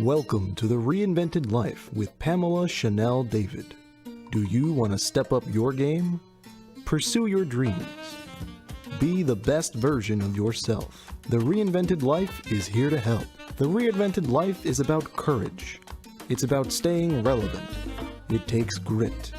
Welcome to the Reinvented Life with Pamela Chanel David. Do you want to step up your game? Pursue your dreams. Be the best version of yourself. The Reinvented Life is here to help. The Reinvented Life is about courage. It's about staying relevant. It takes grit.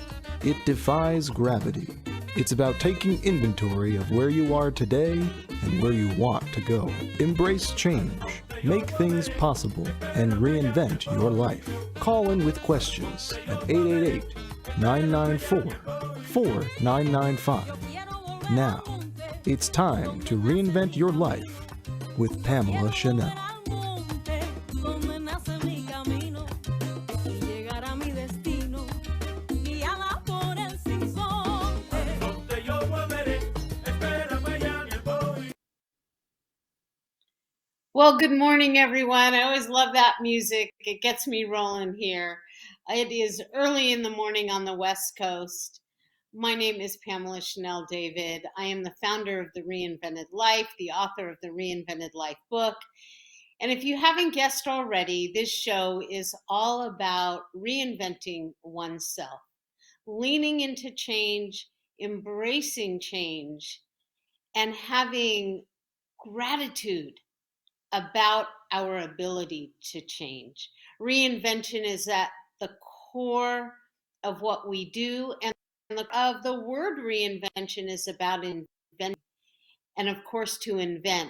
It defies gravity. It's about taking inventory of where you are today and where you want to go. Embrace change, make things possible, and reinvent your life. Call in with questions at 888-994-4995. Now, it's time to reinvent your life with Pamela Chanel. Well, good morning, everyone. I always love that music. It gets me rolling here. It is early in the morning on the West Coast. My name is Pamela Chanel David. I am the founder of The Reinvented Life, the author of the Reinvented Life book. And if you haven't guessed already, this show is all about reinventing oneself, leaning into change, embracing change, and having gratitude about our ability to change. Reinvention is at the core of what we do, and of the word reinvention is about inventing, and of course to invent,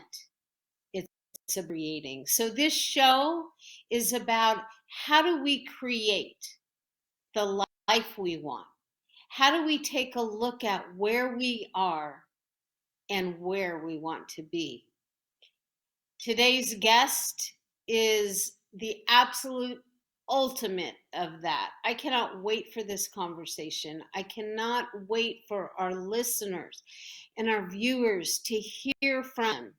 it's creating. So this show is about how do we create the life we want? How do we take a look at where we are and where we want to be? Today's guest is the absolute ultimate of that. I cannot wait for this conversation. I cannot wait for our listeners and our viewers to hear from.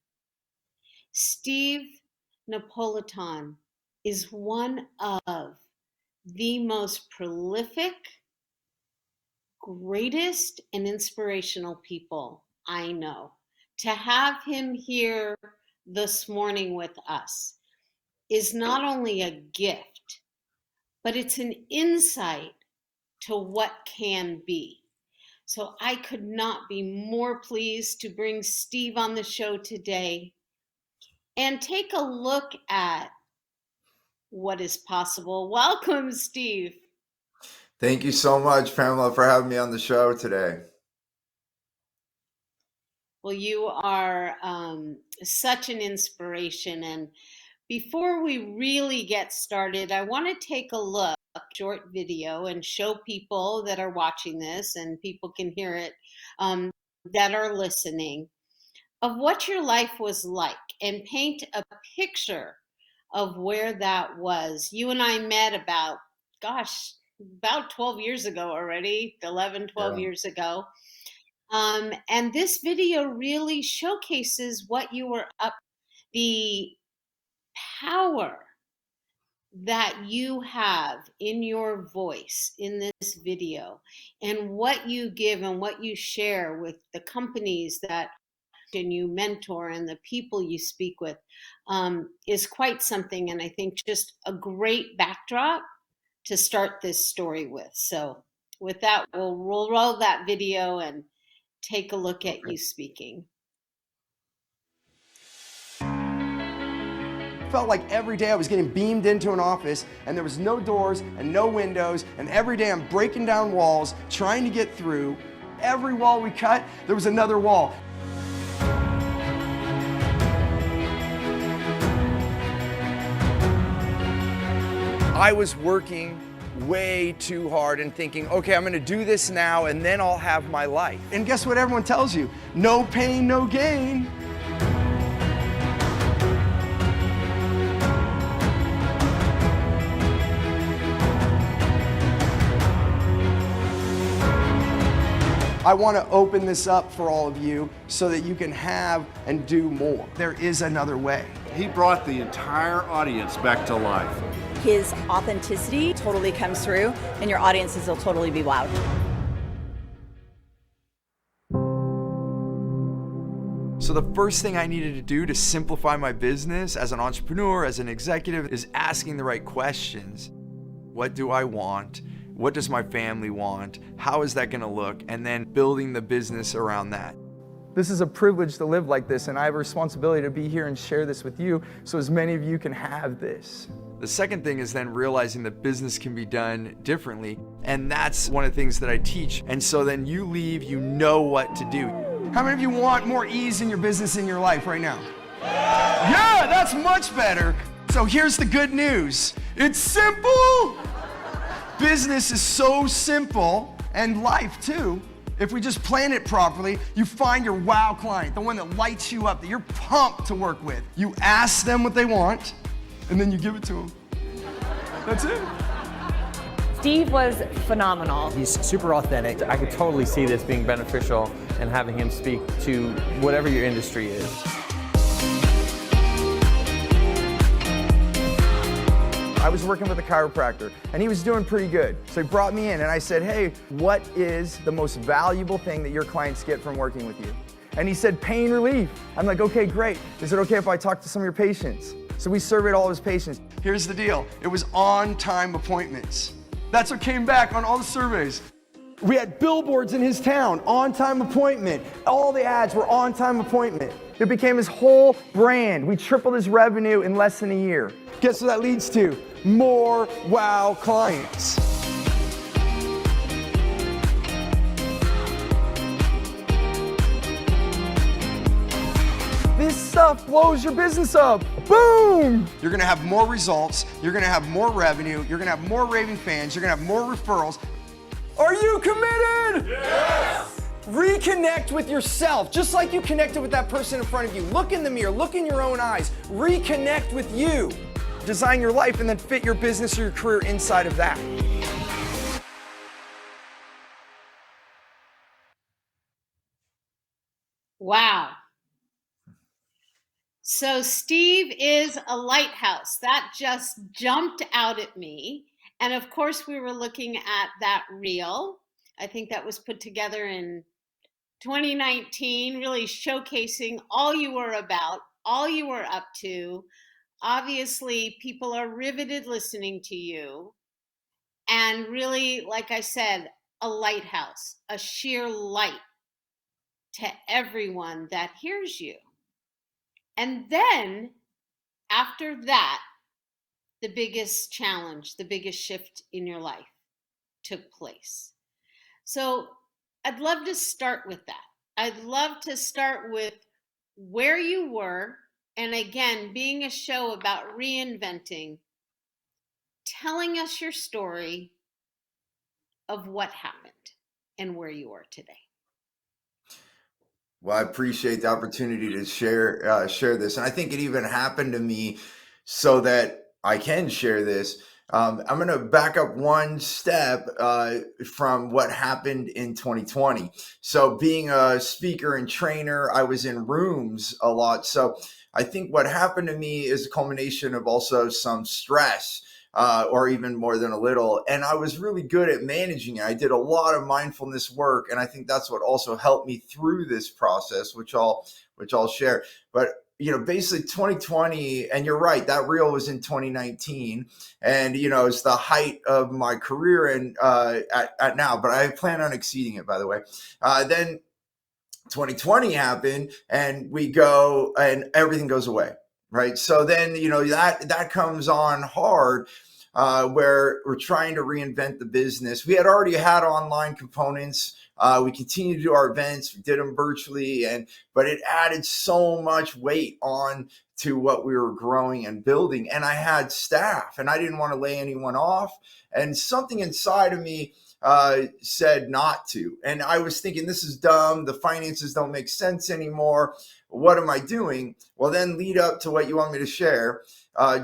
Steve Napolitan is one of the most prolific, greatest, and inspirational people I know. To have him here this morning with us is not only a gift, but it's an insight to what can be. So I could not be more pleased to bring Steve on the show today and take a look at what is possible. Welcome, Steve. Thank you so much, Pamela, for having me on the show today. Well, you are such an inspiration. And before we really get started, I want to take a look, short video, and show people that are watching this, and people can hear it, that are listening, of what your life was like, and paint a picture of where that was. You and I met about 12 years ago already, 11, 12 years ago. And this video really showcases what you were up, the power that you have in your voice in this video, and what you give and what you share with the companies that you mentor and the people you speak with, is quite something. And I think just a great backdrop to start this story with. So with that, we'll roll that video and take a look at you speaking. Felt like every day I was getting beamed into an office and there was no doors and no windows, and every day I'm breaking down walls, trying to get through. Every wall we cut, there was another wall. I was working way too hard and thinking, okay, I'm gonna do this now and then I'll have my life. And guess what everyone tells you? No pain, no gain. I want to open this up for all of you so that you can have and do more. There is another way. He brought the entire audience back to life. His authenticity totally comes through, and your audiences will totally be wowed. So the first thing I needed to do to simplify my business as an entrepreneur, as an executive, is asking the right questions. What do I want? What does my family want? How is that gonna look? And then building the business around that. This is a privilege to live like this, and I have a responsibility to be here and share this with you so as many of you can have this. The second thing is then realizing that business can be done differently, and that's one of the things that I teach. And so then you leave, you know what to do. How many of you want more ease in your business, in your life right now? Yeah, that's much better. So here's the good news. It's simple. Business is so simple, and life too. If we just plan it properly, you find your wow client, the one that lights you up, that you're pumped to work with. You ask them what they want, and then you give it to them. That's it. Steve was phenomenal. He's super authentic. I could totally see this being beneficial and having him speak to whatever your industry is. I was working with a chiropractor, and he was doing pretty good. So he brought me in, and I said, hey, what is the most valuable thing that your clients get from working with you? And he said, pain relief. I'm like, okay, great. Is it okay if I talk to some of your patients? So we surveyed all of his patients. Here's the deal. It was on-time appointments. That's what came back on all the surveys. We had billboards in his town, on-time appointment. All the ads were on-time appointment. It became his whole brand. We tripled his revenue in less than a year. Guess what that leads to? More wow clients. This stuff blows your business up. Boom! You're gonna have more results, you're gonna have more revenue, you're gonna have more raving fans, you're gonna have more referrals. Are you committed? Yes! Reconnect with yourself, just like you connected with that person in front of you. Look in the mirror, look in your own eyes, reconnect with you. Design your life and then fit your business or your career inside of that. Wow. So Steve is a lighthouse. That just jumped out at me. And of course, we were looking at that reel. I think that was put together in 2019, really showcasing all you were about, all you were up to. Obviously, people are riveted listening to you. And really, like I said, a lighthouse, a sheer light to everyone that hears you. And then after that, the biggest challenge, the biggest shift in your life took place. So I'd love to start with that. I'd love to start with where you were. And again, being a show about reinventing, telling us your story of what happened and where you are today. Well, I appreciate the opportunity to share this, and I think it even happened to me so that I can share this. I'm going to back up one step from what happened in 2020. So, being a speaker and trainer, I was in rooms a lot. So, I think what happened to me is a culmination of also some stress. Or even more than a little. And I was really good at managing it. I did a lot of mindfulness work. And I think that's what also helped me through this process, which I'll share. But, basically 2020, and you're right, that reel was in 2019. And, it's the height of my career and at now, but I plan on exceeding it, by the way. Then 2020 happened and we go and everything goes away. Right. So then, that comes on hard where we're trying to reinvent the business. We had already had online components. We continue to do our events. We did them virtually. But it added so much weight on to what we were growing and building. And I had staff and I didn't want to lay anyone off. And something inside of me said not to. And I was thinking, this is dumb. The finances don't make sense anymore. What am I doing? Well, then lead up to what you want me to share.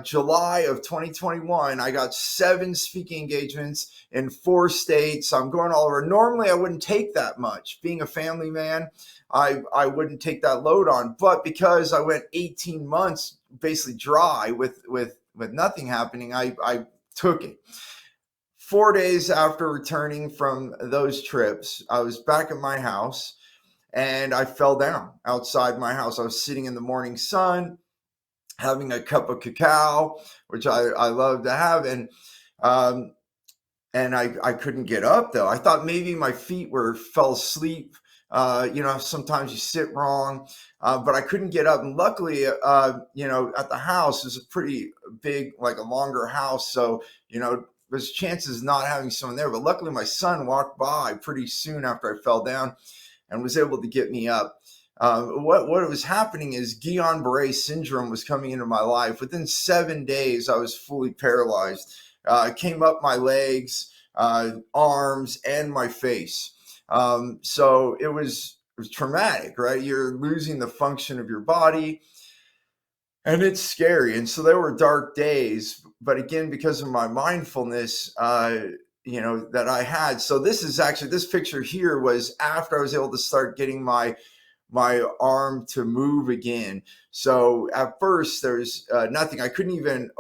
July of 2021, I got 7 speaking engagements in 4 states. I'm going all over. Normally, I wouldn't take that much. Being a family man, I wouldn't take that load on. But because I went 18 months basically dry with nothing happening, I took it. 4 days after returning from those trips, I was back at my house. and I fell down outside my house. I was sitting in the morning sun, having a cup of cacao, which I love to have. Um, and I couldn't get up though. I thought maybe my feet fell asleep. Sometimes you sit wrong, but I couldn't get up. And luckily, at the house is a pretty big, like a longer house. So, there's chances not having someone there. But luckily my son walked by pretty soon after I fell down and was able to get me up. What was happening is Guillain-Barré syndrome was coming into my life. Within 7 days, I was fully paralyzed. It came up my legs, arms, and my face. So it was traumatic, right? You're losing the function of your body, and it's scary. And so there were dark days, but again, because of my mindfulness, that I had. So this picture here was after I was able to start getting my arm to move again. So at first there's nothing. I couldn't even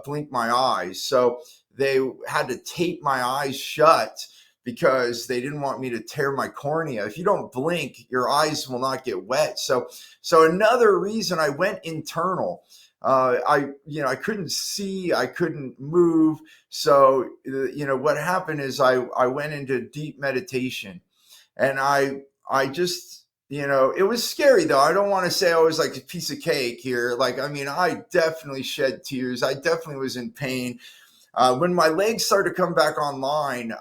blink my eyes. So they had to tape my eyes shut because they didn't want me to tear my cornea. If you don't blink, your eyes will not get wet. So another reason I went internal. I couldn't see, I couldn't move. So, what happened is I went into deep meditation, and I just, it was scary though. I don't want to say I was like a piece of cake here. I definitely shed tears. I definitely was in pain. When my legs started to come back online,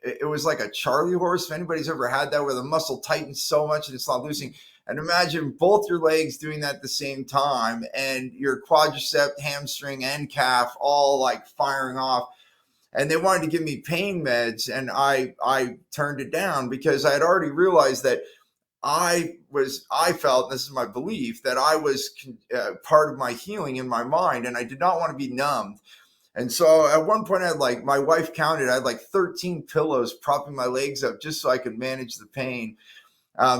it was like a Charlie horse. If anybody's ever had that, where the muscle tightens so much and it's not loosening. And imagine both your legs doing that at the same time, and your quadricep, hamstring, and calf all like firing off. And they wanted to give me pain meds, and I turned it down because I had already realized that I felt, this is my belief, that I was part of my healing in my mind, and I did not want to be numbed. And so at one point, I had my wife counted, I had 13 pillows propping my legs up just so I could manage the pain,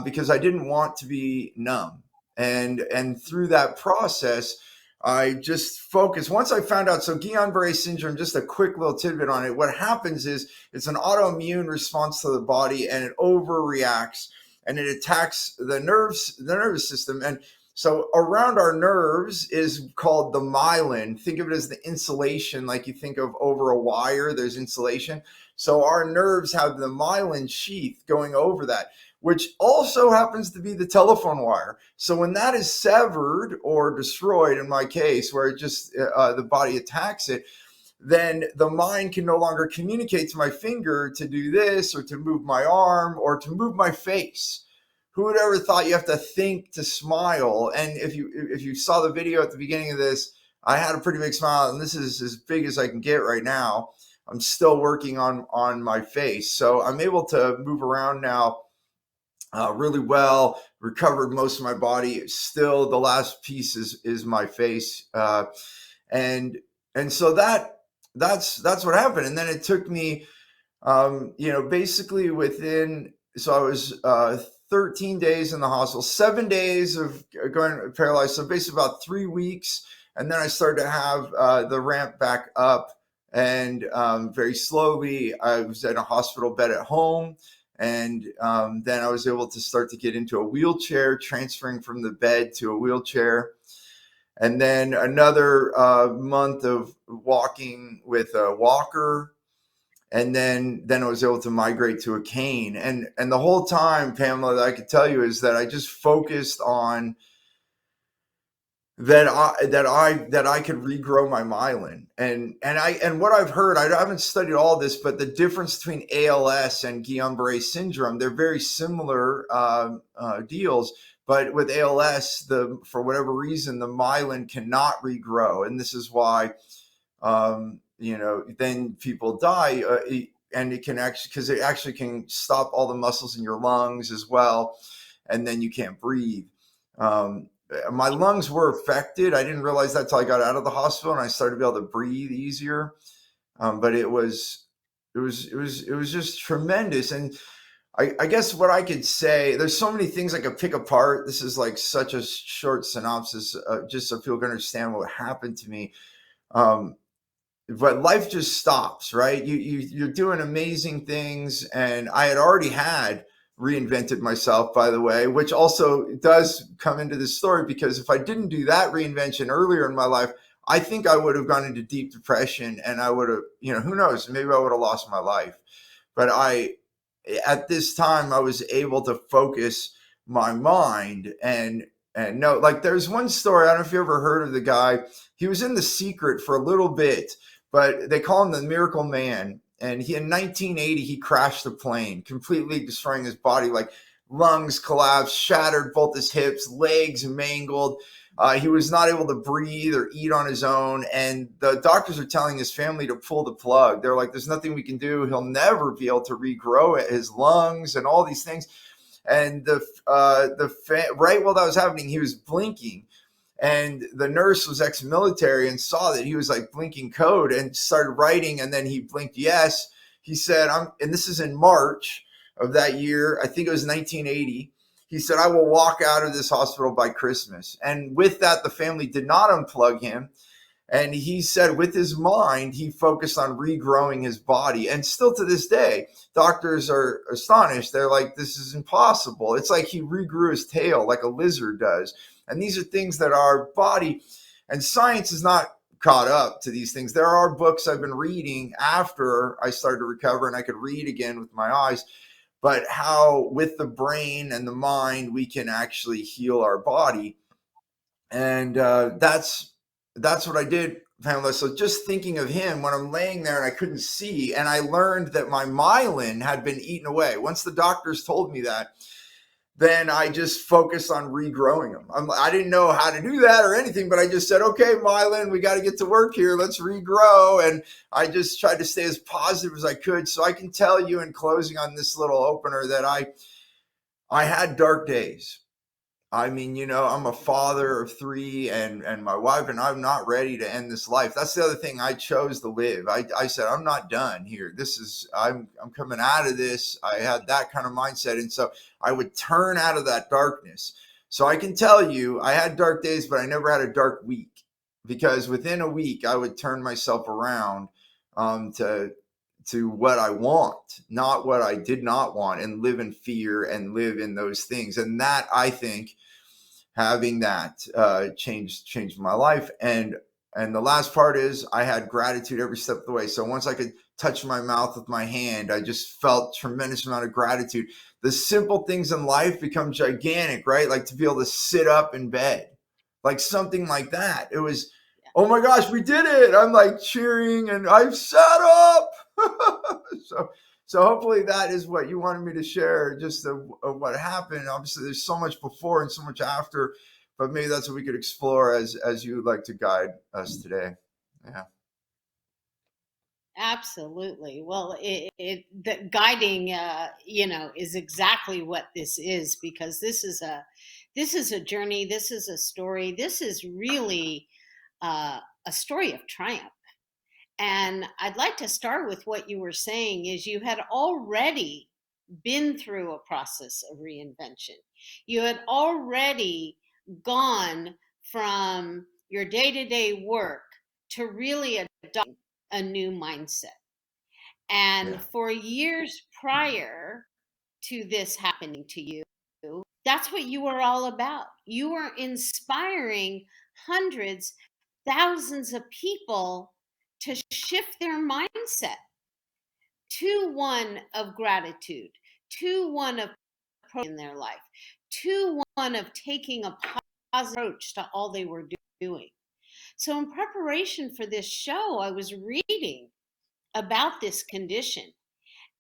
because I didn't want to be numb. And through that process, I just focused. Once I found out, so Guillain-Barré syndrome, just a quick little tidbit on it. What happens is it's an autoimmune response to the body, and it overreacts, and it attacks the nervous system. And so around our nerves is called the myelin. Think of it as the insulation, like you think of over a wire, there's insulation. So our nerves have the myelin sheath going over that, which also happens to be the telephone wire. So when that is severed or destroyed, in my case, where it just the body attacks it, then the mind can no longer communicate to my finger to do this, or to move my arm, or to move my face. Who would ever thought you have to think to smile? And if you saw the video at the beginning of this, I had a pretty big smile, and this is as big as I can get right now. I'm still working on my face. So I'm able to move around now really well, recovered most of my body. Still, the last piece is my face. And so that's what happened. And then it took me, basically so I was 13 days in the hospital, 7 days of going paralyzed. So basically about 3 weeks. And then I started to have the ramp back up, and very slowly I was in a hospital bed at home. And then I was able to start to get into a wheelchair, transferring from the bed to a wheelchair. And then another month of walking with a walker. And then I was able to migrate to a cane. And the whole time, Pamela, that I could tell you is that I just focused on that I could regrow my myelin. And what I've heard, I haven't studied all this, but the difference between ALS and Guillain-Barré syndrome, they're very similar deals. But with ALS, for whatever reason, the myelin cannot regrow, and this is why then people die. And it can because it actually can stop all the muscles in your lungs as well, and then you can't breathe. My lungs were affected. I didn't realize that till I got out of the hospital and I started to be able to breathe easier. But it was just tremendous. And I guess what I could say, there's so many things I could pick apart. This is like such a short synopsis, just so people can understand what happened to me. But life just stops, right? You're doing amazing things. And I had already had reinvented myself, by the way, which also does come into this story, because if I didn't do that reinvention earlier in my life, I think I would have gone into deep depression, and I would have, who knows, maybe I would have lost my life. But at this time, I was able to focus my mind and no, like there's one story. I don't know if you ever heard of the guy. He was in The Secret for a little bit, but they call him the Miracle Man. And in 1980, he crashed a plane, completely destroying his body, like lungs collapsed, shattered both his hips, legs mangled. He was not able to breathe or eat on his own. And the doctors are telling his family to pull the plug. They're like, there's nothing we can do. He'll never be able to regrow his lungs and all these things. And right while that was happening, he was blinking. And the nurse was ex-military and saw that he was like blinking code and started writing. And then he blinked yes. He said, and this is in March of that year, I think it was 1980. He said, I will walk out of this hospital by Christmas. And with that, the family did not unplug him. And he said with his mind, he focused on regrowing his body. And still to this day, doctors are astonished. They're like, this is impossible. It's like he regrew his tail like a lizard does. And these are things that our body and science is not caught up to these things. There are books I've been reading after I started to recover and I could read again with my eyes, but how with the brain and the mind, we can actually heal our body. And that's what I did, Pamela. So just thinking of him when I'm laying there and I couldn't see, and I learned that my myelin had been eaten away. Once the doctors told me that, then I just focused on regrowing them. I didn't know how to do that or anything, but I just said, okay, myelin, we got to get to work here. Let's regrow. And I just tried to stay as positive as I could. So I can tell you in closing on this little opener that I had dark days. I mean, I'm a father of 3 and my wife and I'm not ready to end this life. That's the other thing. I chose to live. I said, I'm not done here. I'm coming out of this. I had that kind of mindset. And so I would turn out of that darkness. So I can tell you I had dark days, but I never had a dark week, because within a week I would turn myself around to what I want, not what I did not want, and live in fear and live in those things. And that, I think, having that changed my life. And the last part is I had gratitude every step of the way. So once I could touch my mouth with my hand, I just felt tremendous amount of gratitude. The simple things in life become gigantic, right? Like to be able to sit up in bed, like something like that. It was, oh my gosh, we did it. I'm like cheering and I've sat up. So hopefully that is what you wanted me to share, just of what happened. Obviously, there's so much before and so much after, but maybe that's what we could explore as you would like to guide us today. Yeah. Absolutely. Well, the guiding, is exactly what this is, because this is a journey. This is a story. This is really a story of triumph. And I'd like to start with what you were saying is you had already been through a process of reinvention. You had already gone from your day-to-day work to really adopting a new mindset. And for years prior to this happening to you, that's what you were all about. You were inspiring hundreds, thousands of people to shift their mindset to one of gratitude, to one of in their life, to one of taking a positive approach to all they were doing. So in preparation for this show, I was reading about this condition,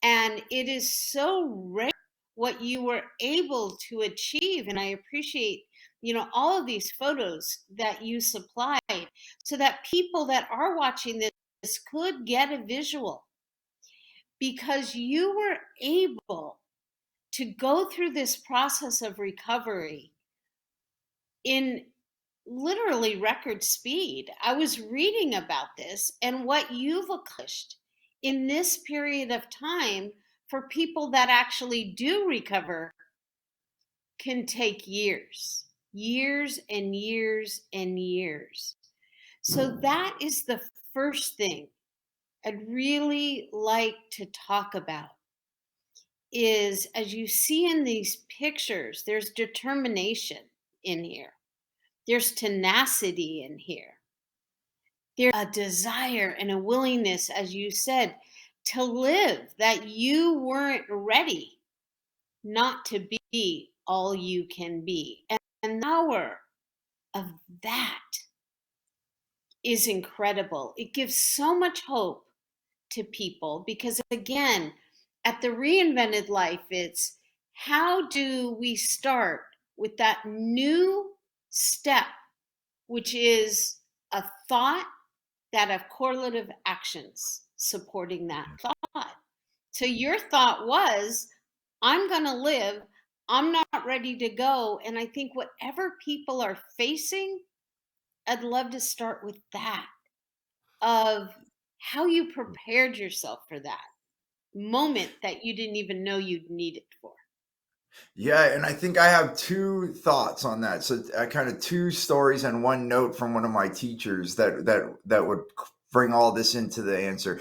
and it is so rare what you were able to achieve. And I appreciate, all of these photos that you supplied so that people that are watching this could get a visual, because you were able to go through this process of recovery in literally record speed. I was reading about this and what you've accomplished in this period of time for people that actually do recover can take years and years and years. So that is the first thing I'd really like to talk about is, as you see in these pictures, there's determination in here. There's tenacity in here. There's a desire and a willingness, as you said, to live, that you weren't ready not to be all you can be. And the power of that is incredible. It gives so much hope to people because, again, at the Reinvented Life, it's how do we start with that new step, which is a thought that have correlative actions supporting that thought. So your thought was, I'm going to live, I'm not ready to go. And I think whatever people are facing, I'd love to start with that, of how you prepared yourself for that moment that you didn't even know you'd need it for. Yeah, and I think I have two thoughts on that. So kind of two stories and one note from one of my teachers that would bring all this into the answer.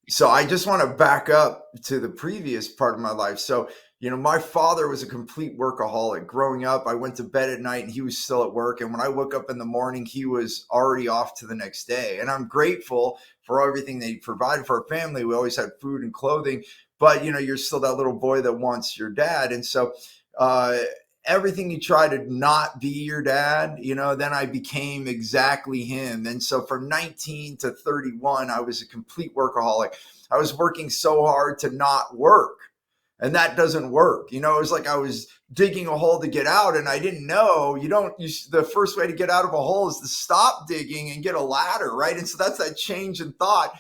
So I just want to back up to the previous part of my life. So, my father was a complete workaholic. Growing up, I went to bed at night and he was still at work. And when I woke up in the morning, he was already off to the next day. And I'm grateful for everything they provided for our family. We always had food and clothing, but you're still that little boy that wants your dad. And so, everything you try to not be your dad, then I became exactly him. And so from 19 to 31, I was a complete workaholic. I was working so hard to not work. And that doesn't work. It was like I was digging a hole to get out, and I didn't know the first way to get out of a hole is to stop digging and get a ladder, right? And so that's that change in thought.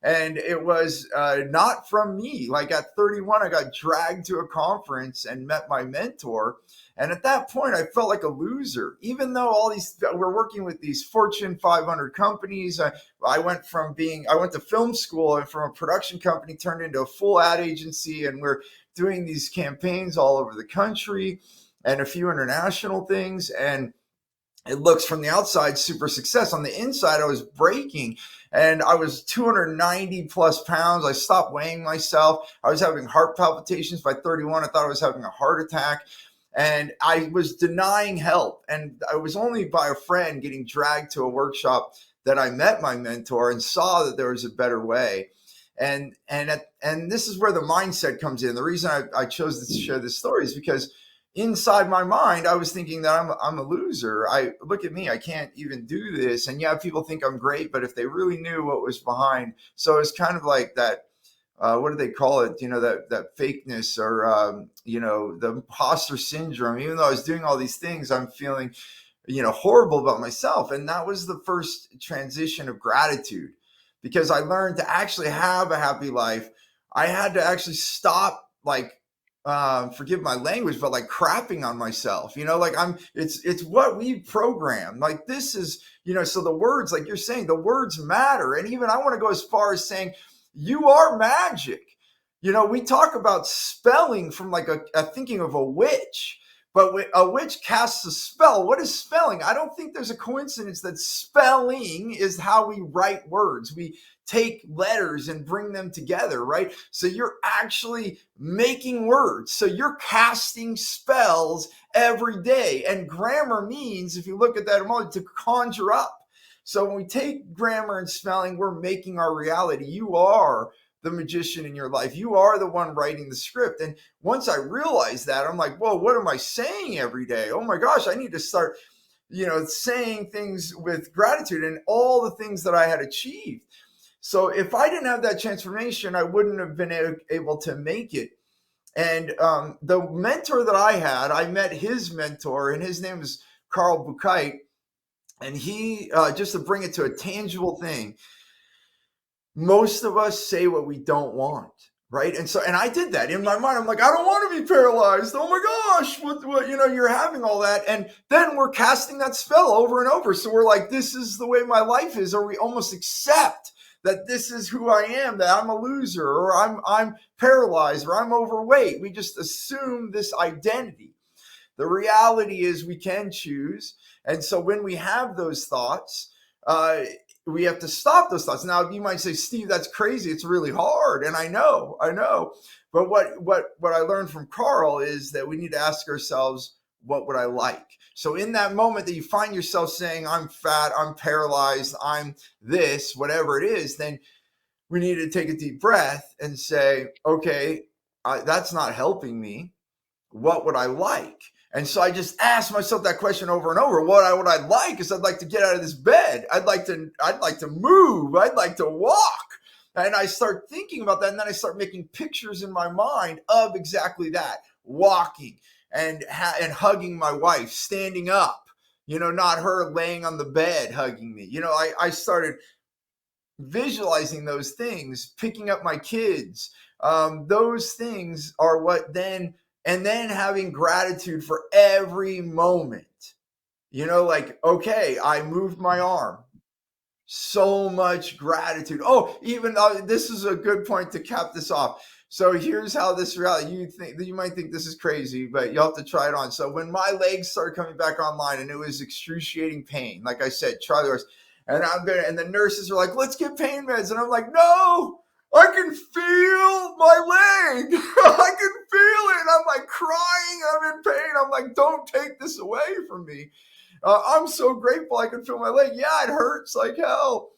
And it was not from me. Like at 31, I got dragged to a conference and met my mentor. And at that point, I felt like a loser, even though we're working with these Fortune 500 companies. I went to film school, and from a production company turned into a full ad agency. And we're doing these campaigns all over the country and a few international things. And it looks from the outside super success. On the inside, I was breaking, and I was 290 plus pounds. I stopped weighing myself. I was having heart palpitations by 31. I thought I was having a heart attack, and I was denying help. And I was only by a friend getting dragged to a workshop that I met my mentor and saw that there was a better way. And this is where the mindset comes in. The reason I chose to share this story is because inside my mind, I was thinking that I'm a loser. Look at me, I can't even do this. And yeah, people think I'm great, but if they really knew what was behind. So it's kind of like that, what do they call it? That fakeness, or, the imposter syndrome. Even though I was doing all these things, I'm feeling, horrible about myself. And that was the first transition of gratitude, because I learned to actually have a happy life. I had to actually stop, forgive my language, but like crapping on myself, it's what we program. Like this is, so the words, like you're saying, the words matter. And even I want to go as far as saying, you are magic. We talk about spelling from like a thinking of a witch, but a witch casts a spell. What is spelling? I don't think there's a coincidence that spelling is how we write words. We take letters and bring them together, right? So you're actually making words. So you're casting spells every day. And grammar means, if you look at that, to conjure up. So when we take grammar and spelling, we're making our reality. You are the magician in your life. You are the one writing the script. And once I realized that, I'm like, whoa, what am I saying every day? Oh my gosh, I need to start, saying things with gratitude and all the things that I had achieved. So if I didn't have that transformation, I wouldn't have been able to make it. And the mentor that I had, I met his mentor, and his name is Carl Buchheit. And he, just to bring it to a tangible thing, most of us say what we don't want, right? And I did that in my mind. I'm like, I don't want to be paralyzed. Oh my gosh, what you're having all that. And then we're casting that spell over and over. So we're like, this is the way my life is. Or we almost accept that this is who I am, that I'm a loser, or I'm paralyzed, or I'm overweight. We just assume this identity. The reality is we can choose. And so when we have those thoughts, we have to stop those thoughts. Now, you might say, Steve, that's crazy. It's really hard. And I know. But what I learned from Carl is that we need to ask ourselves, what would I like? So in that moment that you find yourself saying, I'm fat, I'm paralyzed, I'm this, whatever it is, then we need to take a deep breath and say, okay, that's not helping me. What would I like? And so I just asked myself that question over and over. What would I like is I'd like to get out of this bed. I'd like to move. I'd like to walk. And I start thinking about that. And then I start making pictures in my mind of exactly that, walking and hugging my wife, standing up, not her laying on the bed hugging me. I started visualizing those things, picking up my kids. Those things are what then, and then having gratitude for every moment. Like, okay, I moved my arm. So much gratitude. Oh, even this is a good point to cap this off. So here's how this reality, you might think this is crazy, but you'll have to try it on. So when my legs started coming back online and it was excruciating pain, like I said, try the rest. And and the nurses are like, let's get pain meds. And I'm like, no, I can feel my leg. I can feel it. I'm like crying. I'm in pain. I'm like, don't take this away from me. I'm so grateful I can feel my leg. Yeah, it hurts like hell,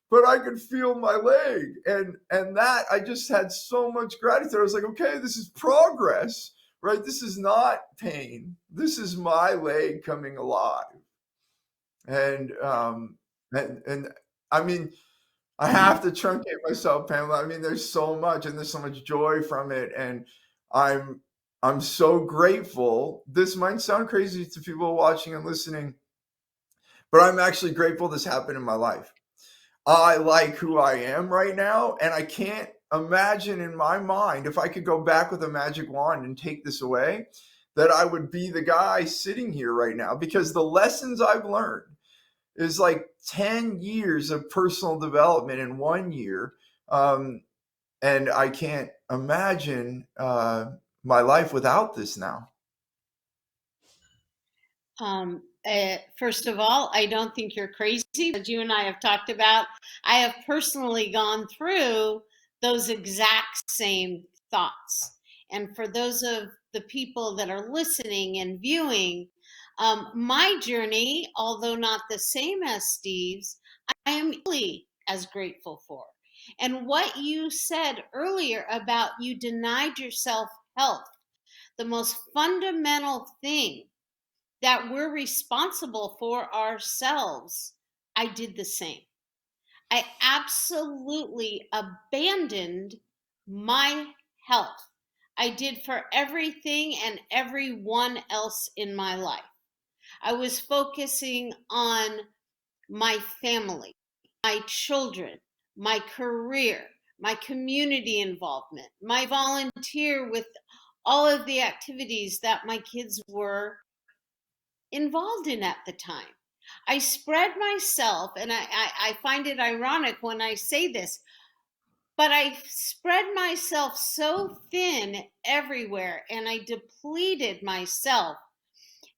but I could feel my leg. And that, I just had so much gratitude. I was like, okay, this is progress, right? This is not pain. This is my leg coming alive. And I mean, I have to truncate myself, Pamela. I mean, there's so much, and there's so much joy from it. And I'm so grateful. This might sound crazy to people watching and listening, but I'm actually grateful this happened in my life. I like who I am right now, and I can't imagine in my mind, if I could go back with a magic wand and take this away, that I would be the guy sitting here right now, because the lessons I've learned is like 10 years of personal development in 1 year. And I can't imagine my life without this now. First of all, I don't think you're crazy. As you and I have talked about, I have personally gone through those exact same thoughts. And for those of the people that are listening and viewing, my journey, although not the same as Steve's, I am equally as grateful for. And what you said earlier about you denied yourself health, the most fundamental thing that we're responsible for ourselves, I did the same. I absolutely abandoned my health. I did for everything and everyone else in my life. I was focusing on my family, my children, my career, my community involvement, my volunteer with all of the activities that my kids were involved in at the time. I spread myself, and I find it ironic when I say this, but I spread myself so thin everywhere and I depleted myself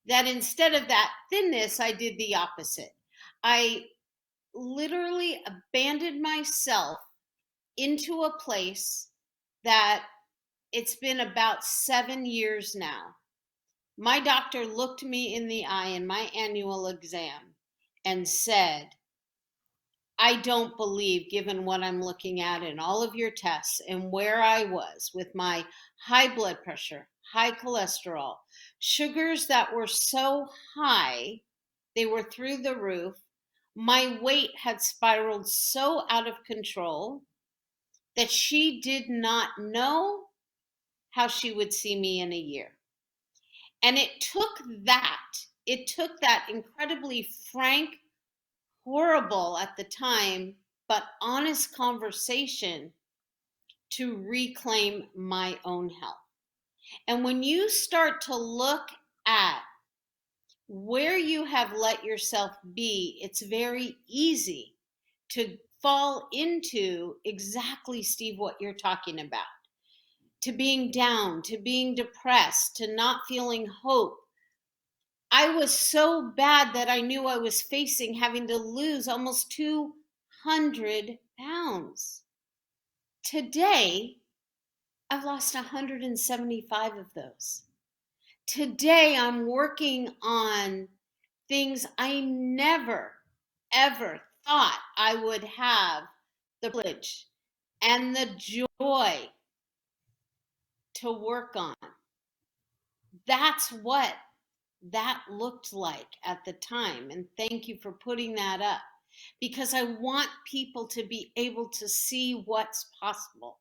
that instead of that thinness, I did the opposite. I literally abandoned myself into a place that it's been about 7 years now. My doctor looked me in the eye in my annual exam and said, I don't believe, given what I'm looking at in all of your tests and where I was with my high blood pressure, high cholesterol, sugars that were so high, they were through the roof. My weight had spiraled so out of control that she did not know how she would see me in a year. And it took that incredibly frank, horrible at the time, but honest conversation to reclaim my own health. And when you start to look at where you have let yourself be, it's very easy to fall into exactly, Steve, what you're talking about. To being down, to being depressed, to not feeling hope. I was so bad that I knew I was facing having to lose almost 2 100 pounds. Today, I've lost 175 of those. Today, I'm working on things I never, ever thought I would have the privilege and the joy to work on. That's what that looked like at the time. And thank you for putting that up, because I want people to be able to see what's possible.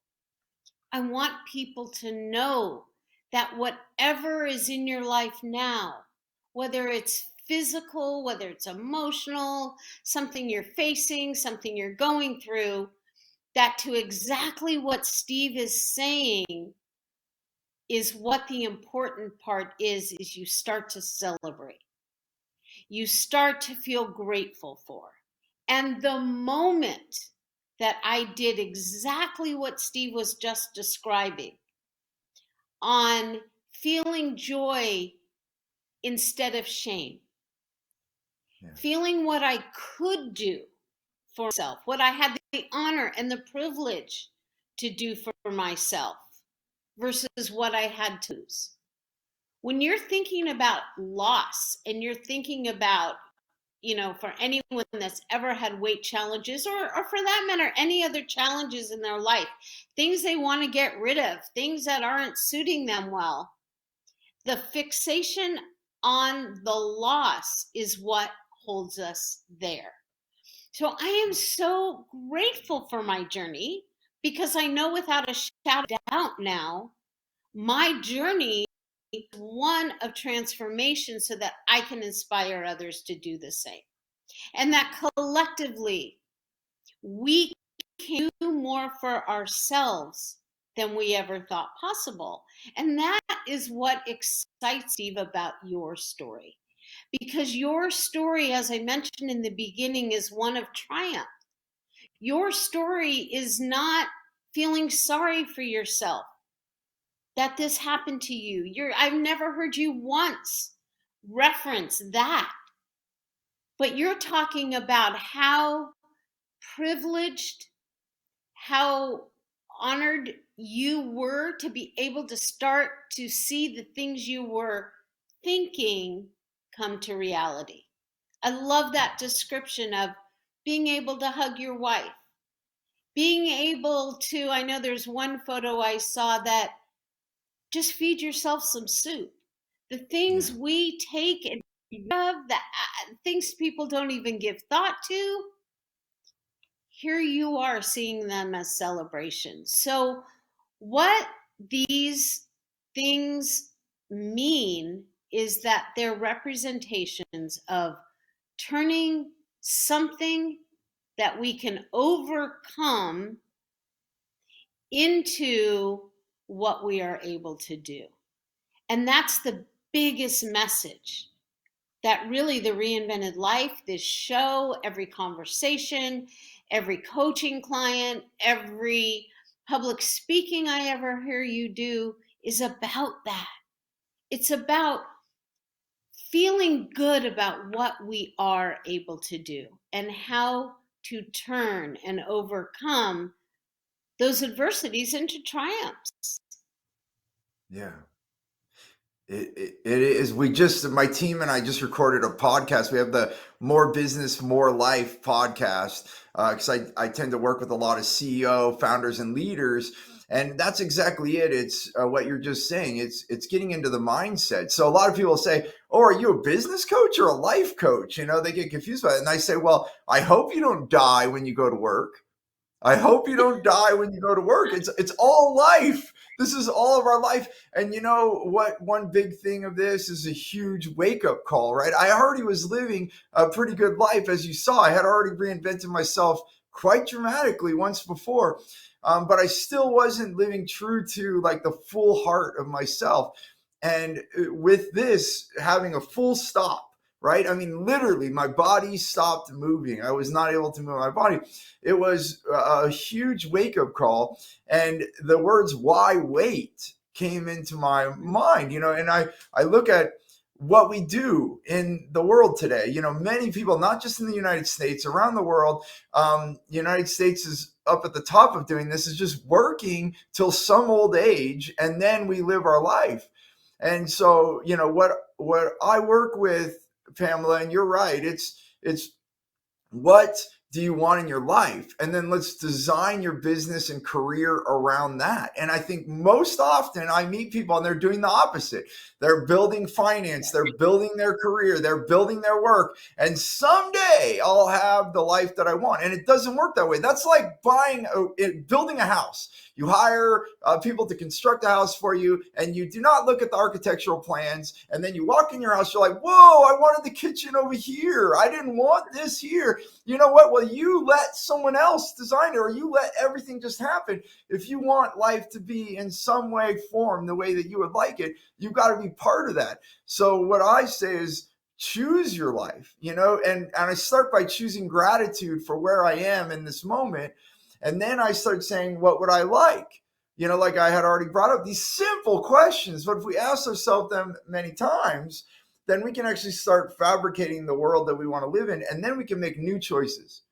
I want people to know that whatever is in your life now, whether it's physical, whether it's emotional, something you're facing, something you're going through, that to exactly what Steve is saying is what the important part is you start to celebrate. You start to feel grateful for. And the moment that I did exactly what Steve was just describing, on feeling joy instead of shame, feeling what I could do for myself, what I had the honor and the privilege to do for myself versus what I had to lose. When you're thinking about loss and you're thinking about, for anyone that's ever had weight challenges or for that matter, any other challenges in their life, things they want to get rid of, things that aren't suiting them well, the fixation on the loss is what holds us there. So I am so grateful for my journey, because I know without a shadow of doubt now, my journey is one of transformation so that I can inspire others to do the same. And that collectively, we can do more for ourselves than we ever thought possible. And that is what excites Steve about your story. Because your story, as I mentioned in the beginning, is one of triumph. Your story is not feeling sorry for yourself that this happened to you. I've never heard you once reference that. But you're talking about how privileged, how honored you were to be able to start to see the things you were thinking come to reality. I love that description of being able to hug your wife, being able to, I know there's one photo I saw that just feed yourself some soup. The things we take and love, the things people don't even give thought to, here you are seeing them as celebrations. So what these things mean is that they're representations of turning something that we can overcome into what we are able to do. And that's the biggest message that really the Reinvented Life, this show, every conversation, every coaching client, every public speaking I ever hear you do is about that. It's about feeling good about what we are able to do and how to turn and overcome those adversities into triumphs. Yeah. It is. My team and I just recorded a podcast. We have the More Business, More Life podcast, because I tend to work with a lot of CEO, founders, and leaders. And that's exactly it. It's what you're just saying. It's getting into the mindset. So a lot of people say, oh, are you a business coach or a life coach? They get confused by it. And I say, well, I hope you don't die when you go to work. I hope you don't die when you go to work. It's all life. This is all of our life. And you know what? One big thing of this is a huge wake-up call, right? I already was living a pretty good life. As you saw, I had already reinvented myself quite dramatically once before. But I still wasn't living true to like the full heart of myself. And with this, having a full stop, right? I mean, literally, my body stopped moving. I was not able to move my body. It was a huge wake-up call. And the words, why wait, came into my mind, and I look at what we do in the world today. You know, many people, not just in the United States, around the world, United States is up at the top of doing this, is just working till some old age, and then we live our life. And so, you know, what I work with, Pamela, and you're right, it's what do you want in your life? And then let's design your business and career around that. And I think most often I meet people and they're doing the opposite. They're building finance, they're building their career, they're building their work. And someday I'll have the life that I want. And it doesn't work that way. That's like building a house. You hire people to construct a house for you, and you do not look at the architectural plans. And then you walk in your house, you're like, whoa, I wanted the kitchen over here. I didn't want this here. You know what? Well, you let someone else design it, or you let everything just happen. If you want life to be in some way, form the way that you would like it, you've got to be part of that. So what I say is choose your life, you know, and I start by choosing gratitude for where I am in this moment. And then I start saying, what would I like? You know, like I had already brought up these simple questions, but if we ask ourselves them many times, then we can actually start fabricating the world that we want to live in. And then we can make new choices,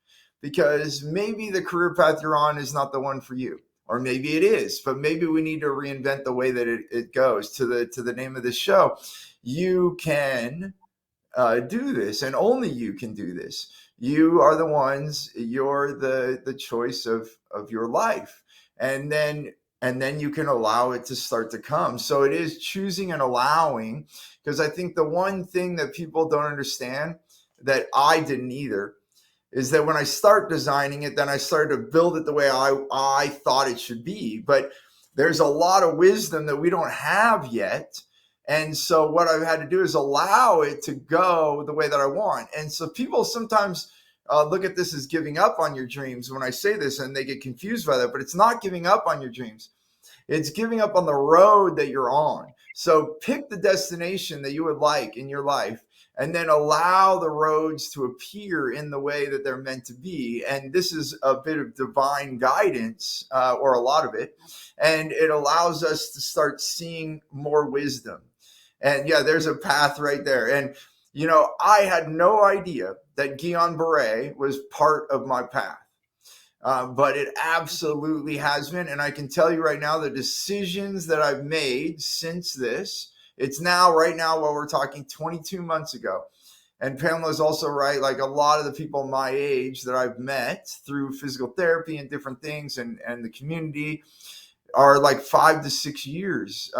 because maybe the career path you're on is not the one for you, or maybe it is, but maybe we need to reinvent the way that it goes. To the name of this show, you can do this, and only you can do this. You are the ones, you're the choice of your life. And then you can allow it to start to come. So it is choosing and allowing, because I think the one thing that people don't understand, that I didn't either, is that when I start designing it, then I started to build it the way I thought it should be. But there's a lot of wisdom that we don't have yet. And so what I've had to do is allow it to go the way that I want. And so people sometimes look at this as giving up on your dreams when I say this, and they get confused by that. But it's not giving up on your dreams. It's giving up on the road that you're on. So pick the destination that you would like in your life, and then allow the roads to appear in the way that they're meant to be. And this is a bit of divine guidance, or a lot of it. And it allows us to start seeing more wisdom. And yeah, there's a path right there. And, you know, I had no idea that Guillain-Barré was part of my path. But it absolutely has been. And I can tell you right now, the decisions that I've made since this, it's now, right now, while we're talking, 22 months ago. And Pamela's also right. Like a lot of the people my age that I've met through physical therapy and different things, and the community, are like 5 to 6 years.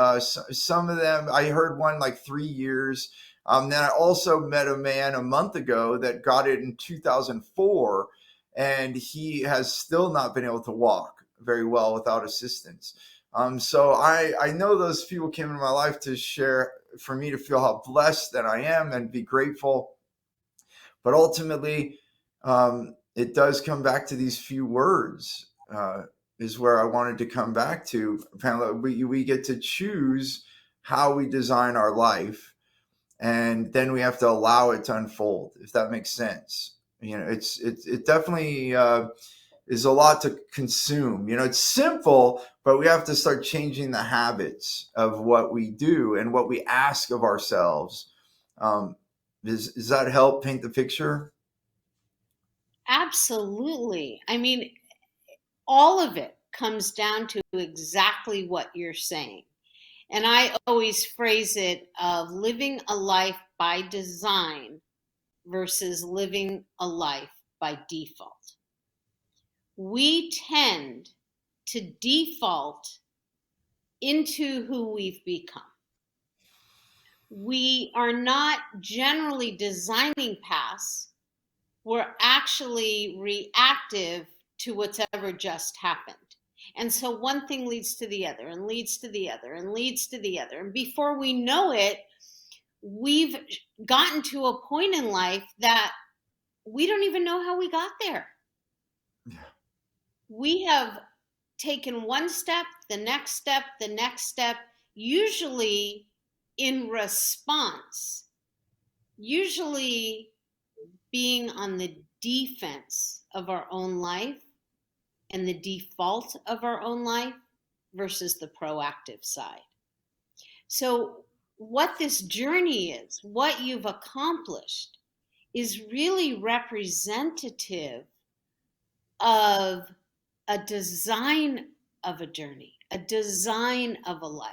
Some of them, I heard one like 3 years. Then I also met a man a month ago that got it in 2004. And he has still not been able to walk very well without assistance. So I know those people came into my life to share, for me to feel how blessed that I am and be grateful. But ultimately, it does come back to these few words, is where I wanted to come back to. Pamela, we get to choose how we design our life, and then we have to allow it to unfold, if that makes sense. You know, it definitely is a lot to consume. You know, it's simple, but we have to start changing the habits of what we do and what we ask of ourselves. Does that help paint the picture? Absolutely. I mean, all of it comes down to exactly what you're saying. And I always phrase it of living a life by design versus living a life by default. We tend to default into who we've become. We are not generally designing paths. We're actually reactive to whatever just happened. And so one thing leads to the other, and leads to the other, and leads to the other. And before we know it, we've gotten to a point in life that we don't even know how we got there. Yeah. We have taken one step, the next step, the next step, usually in response, usually being on the defense of our own life and the default of our own life versus the proactive side. So what this journey is, what you've accomplished, is really representative of a design of a journey, a design of a life.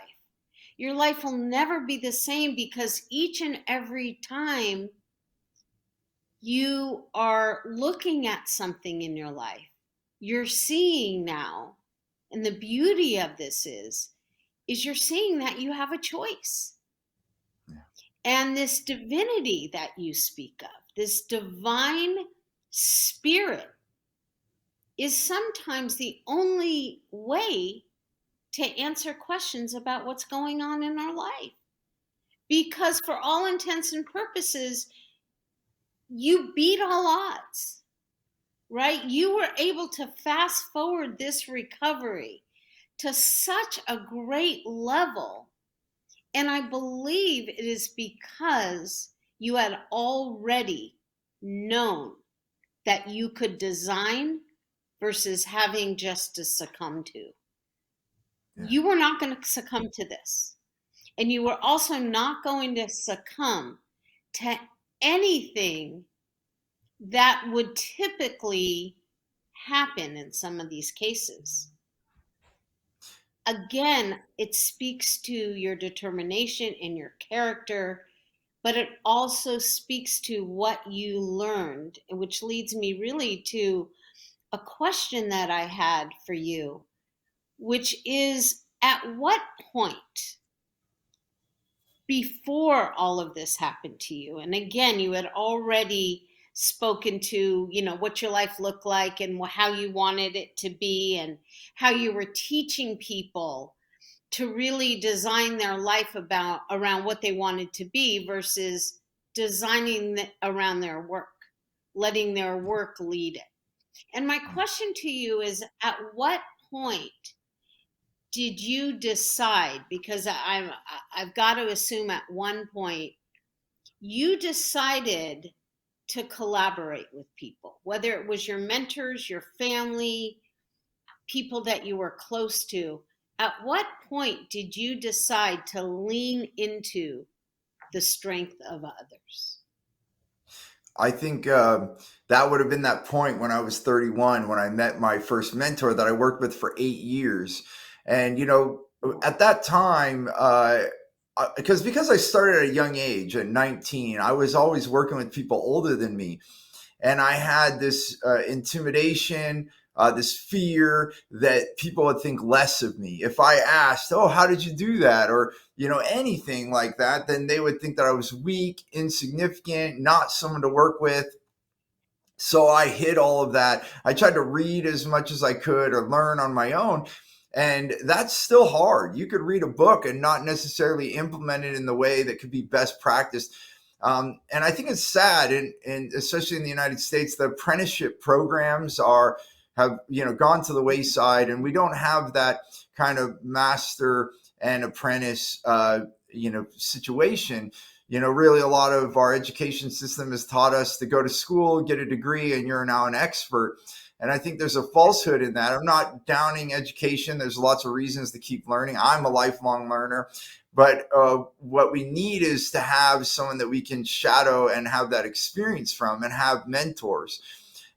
Your life will never be the same because each and every time you are looking at something in your life, you're seeing now, and the beauty of this is you're seeing that you have a choice. Yeah. And this divinity that you speak of, this divine spirit, is sometimes the only way to answer questions about what's going on in our life. Because for all intents and purposes, you beat all odds, right? You were able to fast forward this recovery to such a great level. And I believe it is because you had already known that you could design versus having just to succumb to. Yeah. You were not going to succumb to this. And you were also not going to succumb to anything that would typically happen in some of these cases. Again, it speaks to your determination and your character, but it also speaks to what you learned, which leads me really to a question that I had for you, which is, at what point before all of this happened to you? And again, you had already spoken to, what your life looked like and how you wanted it to be and how you were teaching people to really design their life around what they wanted to be versus designing around their work, letting their work lead it. And my question to you is, at what point did you decide, because I've got to assume at one point you decided to collaborate with people, whether it was your mentors, your family, people that you were close to. At what point did you decide to lean into the strength of others? I think that would have been that point when I was 31, when I met my first mentor that I worked with for 8 years. And, at that time, because I started at a young age, at 19, I was always working with people older than me. And I had this intimidation, this fear that people would think less of me. If I asked, oh, how did you do that? Or, anything like that, then they would think that I was weak, insignificant, not someone to work with. So I hid all of that. I tried to read as much as I could or learn on my own. And that's still hard. You could read a book and not necessarily implement it in the way that could be best practiced. And I think it's sad, and especially in the United States, the apprenticeship programs have gone to the wayside, and we don't have that kind of master and apprentice situation. Really a lot of our education system has taught us to go to school, get a degree, and you're now an expert. And I think there's a falsehood in that. I'm not downing education. There's lots of reasons to keep learning. I'm a lifelong learner. But what we need is to have someone that we can shadow and have that experience from and have mentors.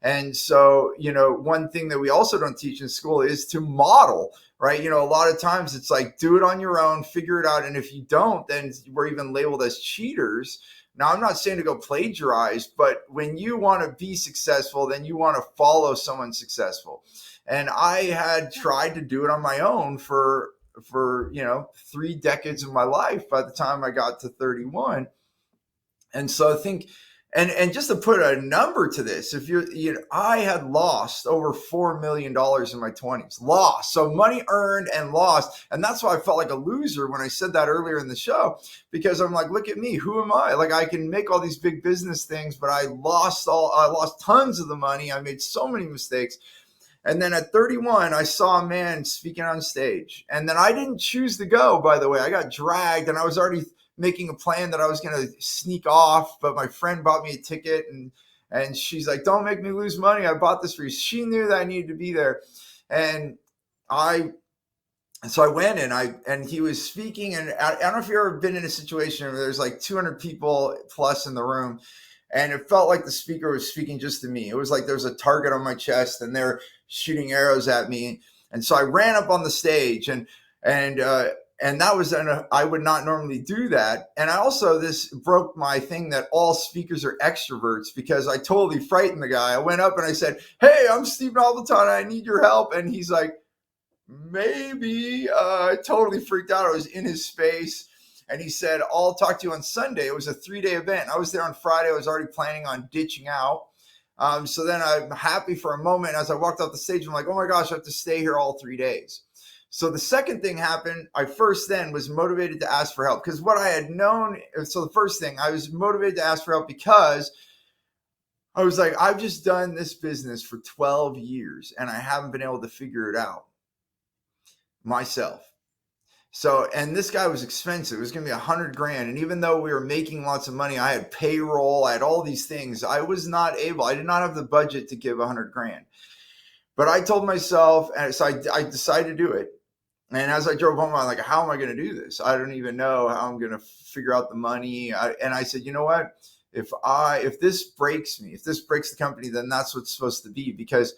And so, one thing that we also don't teach in school is to model, right? A lot of times it's like, do it on your own, figure it out. And if you don't, then we're even labeled as cheaters. Now, I'm not saying to go plagiarize, but when you want to be successful, then you want to follow someone successful. And I had tried to do it on my own for 3 decades of my life by the time I got to 31. And so I think, and just to put a number to this, I had lost over $4 million in my 20s, lost. So money earned and lost. And that's why I felt like a loser when I said that earlier in the show, because I'm like, look at me, who am I? Like, I can make all these big business things, but I lost tons of the money. I made so many mistakes. And then at 31, I saw a man speaking on stage. And then I didn't choose to go, by the way. I got dragged, and I was already making a plan that I was going to sneak off. But my friend bought me a ticket, and she's like, don't make me lose money. I bought this for you. She knew that I needed to be there. And I And so I went and he was speaking, and I don't know if you've ever been in a situation where there's like 200 people plus in the room, and it felt like the speaker was speaking just to me. It was like there was a target on my chest and they're shooting arrows at me. And so I ran up on the stage, and that was, I would not normally do that. And I also, this broke my thing that all speakers are extroverts, because I totally frightened the guy. I went up and I said, "Hey, I'm Steve Napolitan. I need your help." And he's like, "Maybe." Totally freaked out. I was in his space, and he said, "I'll talk to you on Sunday." It was a 3-day event. I was there on Friday. I was already planning on ditching out. So then I'm happy for a moment. As I walked off the stage, I'm like, "Oh my gosh, I have to stay here all 3 days." So the second thing happened. I first then was motivated to ask for help, because what I had known. So the first thing, I was motivated to ask for help because I was like, I've just done this business for 12 years and I haven't been able to figure it out myself. So, and this guy was expensive. It was going to be $100,000. And even though we were making lots of money, I had payroll, I had all these things. I did not have the budget to give $100,000. But I told myself, and so I decided to do it. And as I drove home, I'm like, how am I going to do this? I don't even know how I'm going to figure out the money. And I said, you know what? If this breaks me, if this breaks the company, then that's what's supposed to be, because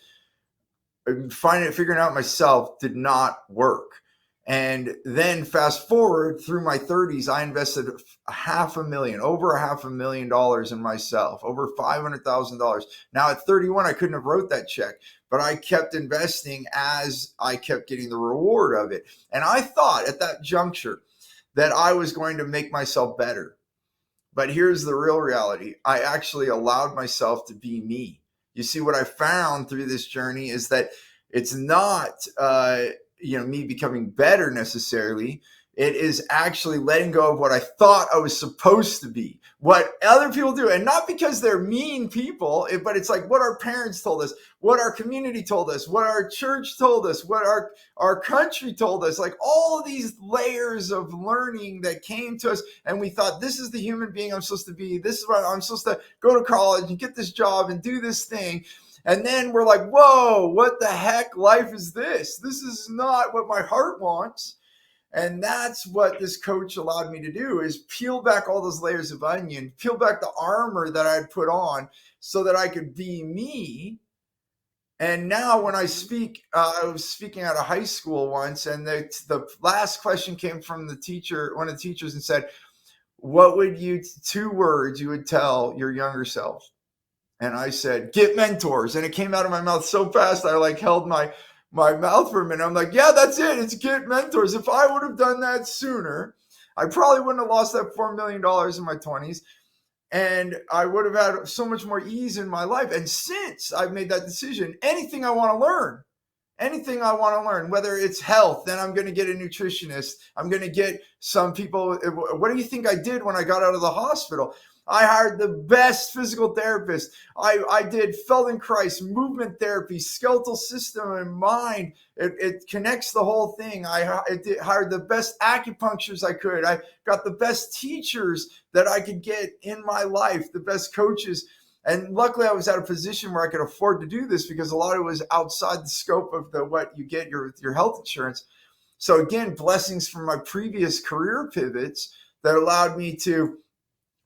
figuring out myself did not work. And then fast forward through my 30s, I invested over $500,000 in myself, over $500,000. Now at 31, I couldn't have wrote that check, but I kept investing as I kept getting the reward of it. And I thought at that juncture that I was going to make myself better. But here's the real reality. I actually allowed myself to be me. You see, what I found through this journey is that it's not, me becoming better necessarily. It is actually letting go of what I thought I was supposed to be, what other people do. And not because they're mean people, but it's like what our parents told us, what our community told us, what our church told us, what our country told us, like all of these layers of learning that came to us. And we thought, this is the human being I'm supposed to be. This is what I'm supposed to go to college and get this job and do this thing. And then we're like, whoa, what the heck life is this? This is not what my heart wants. And that's what this coach allowed me to do, is peel back all those layers of onion, peel back the armor that I had put on so that I could be me. And now when I speak, I was speaking at a high school once, and the last question came from the teacher, one of the teachers, and said, what would 2 words you would tell your younger self? And I said, get mentors. And it came out of my mouth so fast, I like held my mouth for a minute. I'm like, yeah, that's it. It's get mentors. If I would have done that sooner, I probably wouldn't have lost that $4 million in my 20s. And I would have had so much more ease in my life. And since I've made that decision, anything I want to learn, whether it's health, then I'm going to get a nutritionist. I'm going to get some people. What do you think I did when I got out of the hospital? I hired the best physical therapist. I did Feldenkrais, movement therapy, skeletal system and mind. It connects the whole thing. I hired the best acupuncturists I could. I got the best teachers that I could get in my life, the best coaches. And luckily I was at a position where I could afford to do this, because a lot of it was outside the scope of what you get your health insurance. So again, blessings from my previous career pivots that allowed me to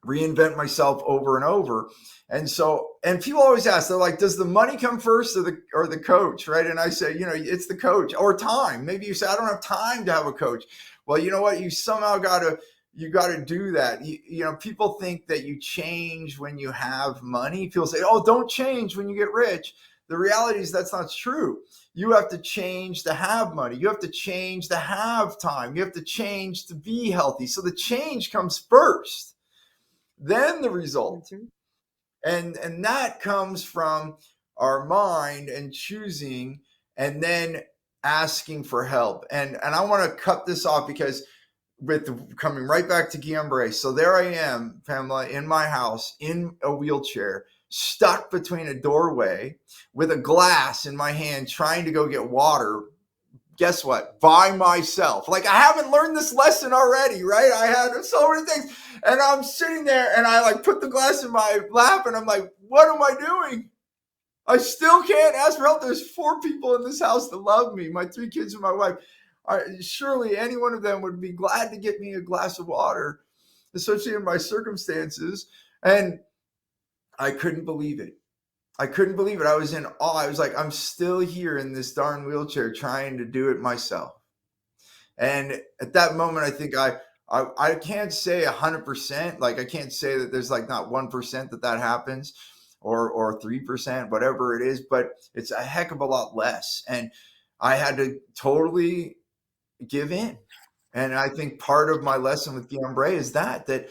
reinvent myself over and over. And people always ask, they're like, does the money come first or the coach, right? And I say, it's the coach, or time. Maybe you say, I don't have time to have a coach. Well, you know what? You somehow got to do that. People think that you change when you have money. People say, oh, don't change when you get rich. The reality is that's not true. You have to change to have money. You have to change to have time. You have to change to be healthy. So the change comes first, then the result. And that comes from our mind and choosing, and then asking for help. And I want to cut this off, because with coming right back to Guillain-Barré. So there I am, Pamela, in my house, in a wheelchair, stuck between a doorway with a glass in my hand, trying to go get water. Guess what? By myself. Like, I haven't learned this lesson already, right? I had so many things, and I'm sitting there and I like put the glass in my lap and I'm like, what am I doing? I still can't ask for help. There's 4 people in this house that love me, my 3 kids and my wife. Surely any one of them would be glad to get me a glass of water, especially in my circumstances. And I couldn't believe it. I couldn't believe it. I was in awe. I was like, I'm still here in this darn wheelchair trying to do it myself. And at that moment, I think I can't say 100%. Like, I can't say that there's like not 1% that happens, or 3%, whatever it is, but it's a heck of a lot less. And I had to totally give in. And I think part of my lesson with Guillain Barré is that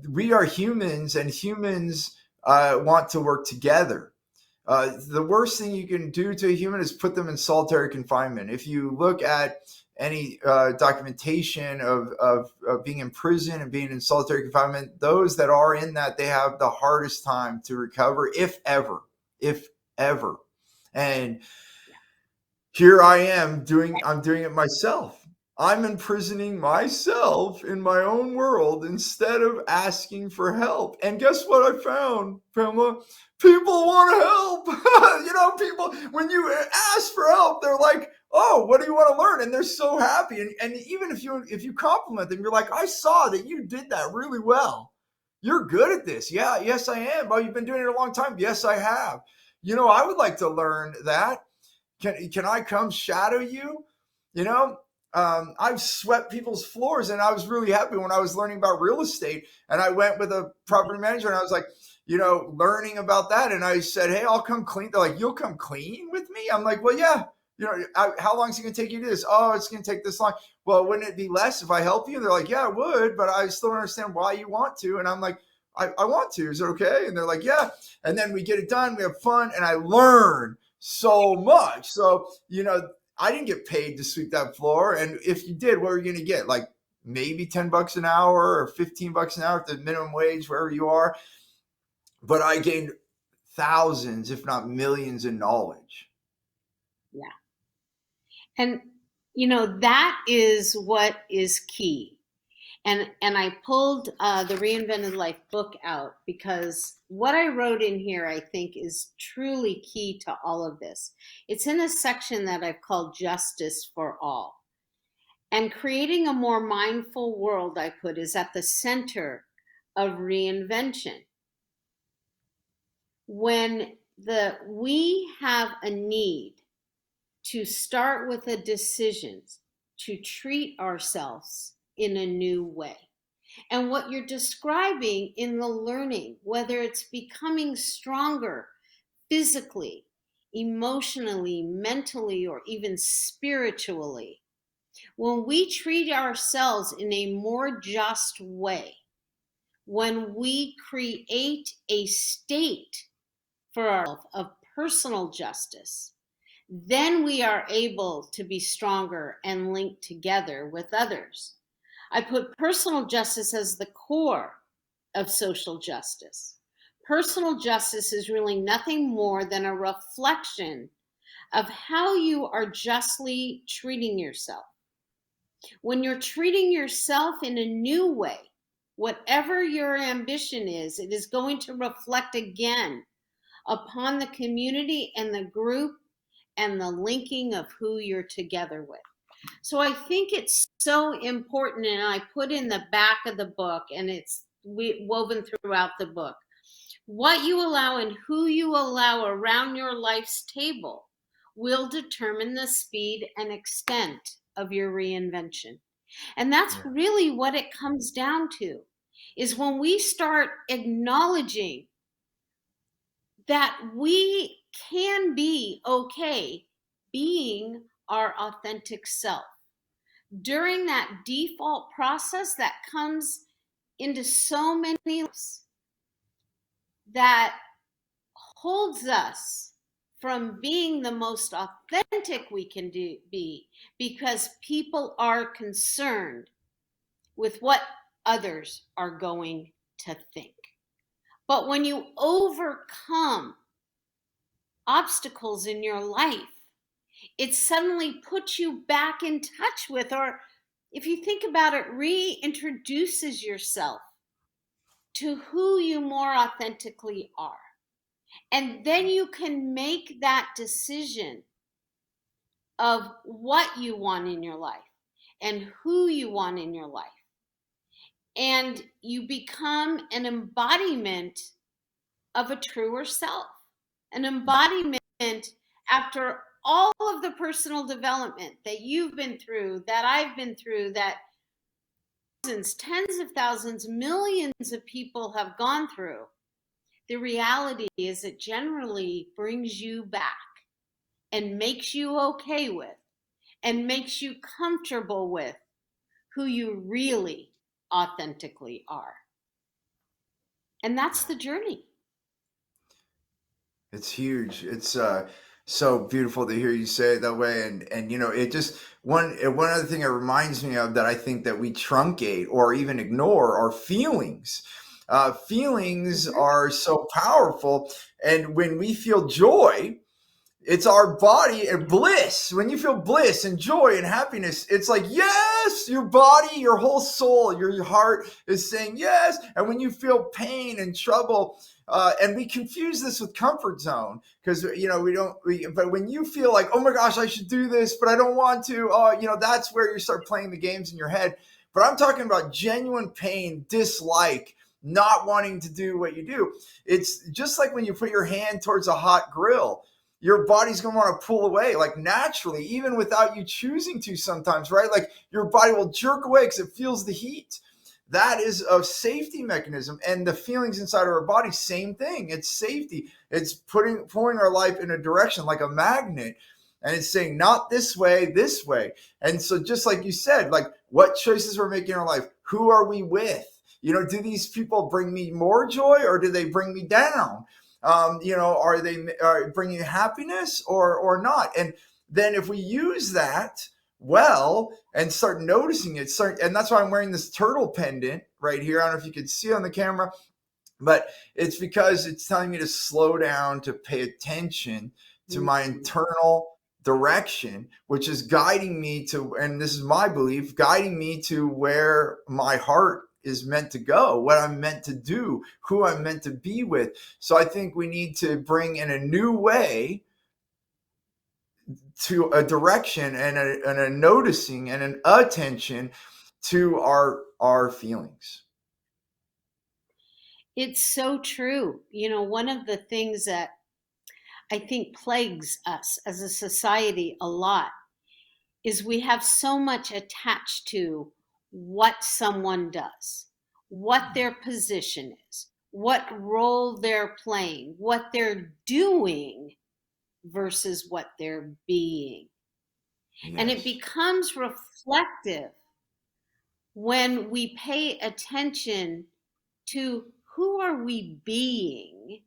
we are humans, and humans want to work together. The worst thing you can do to a human is put them in solitary confinement. If you look at any documentation of being in prison and being in solitary confinement, those that are in that, they have the hardest time to recover, if ever. And here I am I'm doing it myself. I'm imprisoning myself in my own world instead of asking for help. And guess what I found, Pamela? People want to help. People, when you ask for help, they're like, oh, what do you want to learn? And they're so happy. And even if you compliment them, you're like, I saw that you did that really well. You're good at this. Yeah, yes, I am. Oh, you've been doing it a long time. Yes, I have. I would like to learn that. Can I come shadow you? I've swept people's floors, and I was really happy when I was learning about real estate, and I went with a property manager, and I was like, learning about that. And I said, hey, I'll come clean. They're like, you'll come clean with me? I'm like, well, yeah. How long is it going to take you to do this? Oh, it's going to take this long. Well, wouldn't it be less if I help you? And they're like, yeah, it would, but I still don't understand why you want to. And I'm like, I want to. Is it okay? And they're like, yeah. And then we get it done. We have fun, and I learn so much. So, I didn't get paid to sweep that floor. And if you did, what were you going to get? Like maybe $10 an hour or $15 an hour at the minimum wage, wherever you are. But I gained thousands, if not millions, in knowledge. Yeah. And, that is what is key. And I pulled the Reinvented Life book out because what I wrote in here, I think, is truly key to all of this. It's in a section that I've called Justice for All. And creating a more mindful world, I put, is at the center of reinvention. When we have a need to start with a decision to treat ourselves in a new way. And what you're describing in the learning, whether it's becoming stronger physically, emotionally, mentally, or even spiritually, when we treat ourselves in a more just way, when we create a state for ourselves of personal justice, then we are able to be stronger and linked together with others. I put personal justice as the core of social justice. Personal justice is really nothing more than a reflection of how you are justly treating yourself. When you're treating yourself in a new way, whatever your ambition is, it is going to reflect again upon the community and the group and the linking of who you're together with. So I think it's so important, and I put in the back of the book, and it's woven throughout the book. What you allow and who you allow around your life's table will determine the speed and extent of your reinvention. And that's really what it comes down to, is when we start acknowledging that we can be okay being our authentic self. During that default process that comes into so many lives, that holds us from being the most authentic we can be, because people are concerned with what others are going to think. But when you overcome obstacles in your life, it suddenly puts you back in touch with, or if you think about it, reintroduces yourself to who you more authentically are. And then you can make that decision of what you want in your life and who you want in your life. And you become an embodiment of a truer self, an embodiment after all of the personal development that you've been through, that I've been through, that thousands, tens of thousands, millions of people have gone through. The reality is it generally brings you back and makes you okay with and makes you comfortable with who you really authentically are. And that's the journey. It's huge. It's so beautiful to hear you say it that way. And you know, it just one other thing it reminds me of that I think that we truncate or even ignore are feelings. Feelings are so powerful, and when we feel joy, it's our body and bliss. When you feel bliss and joy and happiness, it's like, yes, your body, your whole soul, your heart is saying yes. And when you feel pain and trouble, and we confuse this with comfort zone because, you know, but when you feel like, oh my gosh, I should do this, but I don't want to, you know, that's where you start playing the games in your head. But I'm talking about genuine pain, dislike, not wanting to do what you do. It's just like when you put your hand towards a hot grill. Your body's going to want to pull away, like naturally, even without you choosing to sometimes, right? Like your body will jerk away because it feels the heat. That is a safety mechanism. And the feelings inside of our body, same thing. It's safety. It's pulling our life in a direction like a magnet. And it's saying, not this way, this way. And so just like you said, like what choices we're making in our life, who are we with? You know, do these people bring me more joy or do they bring me down? You know, are they bringing happiness or not? And then if we use that well and start noticing it, and that's why I'm wearing this turtle pendant right here. I don't know if you can see on the camera, but it's because it's telling me to slow down, to pay attention to my internal direction, which is guiding me to, and this is my belief, guiding me to where my heart is meant to go, what I'm meant to do, who I'm meant to be with. So I think we need to bring in a new way to a direction and a noticing and an attention to our feelings. It's so true. You know, one of the things that I think plagues us as a society a lot is we have so much attached to what someone does, what their position is, what role they're playing, what they're doing versus what they're being. Yes. And it becomes reflective when we pay attention to who are we being,